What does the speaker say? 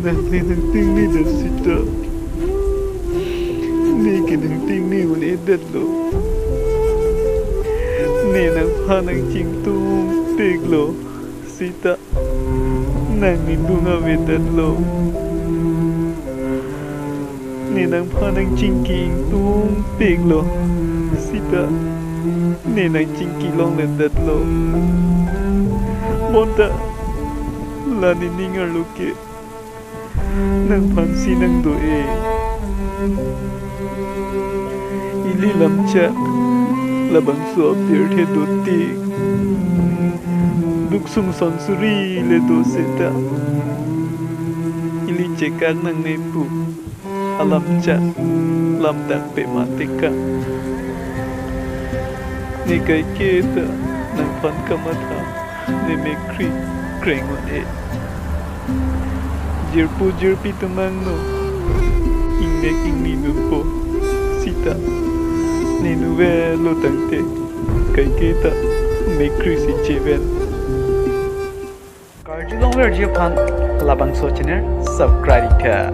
Nang ting ni da sita. Ni kinang ting ni wala edat lo. Ni nang panang ching tung tiglo. Sita. Nang nindunga vedat lo. Ni nang panang chingking tung tiglo. Sita. Ni nang chingki long ledat lo. Monta. Lani ningar luke. Nang pansi nang doe. Ili lamcha. Labang suap dirthe dotti. Duksung sonsuri le doseta. Ili cekak nang nepu. Alamcha. Lamdak pe matika. Ni kai keta. Nang pan kamata. Ni mekri. Krengon e. Jirpu jirpi tumang no. Ingnek ingni po. Sita. Ninuwe lo tangte. Kai kita. Mekri si cheven. Karjulong ver jipan labang sochiner subscribe ka.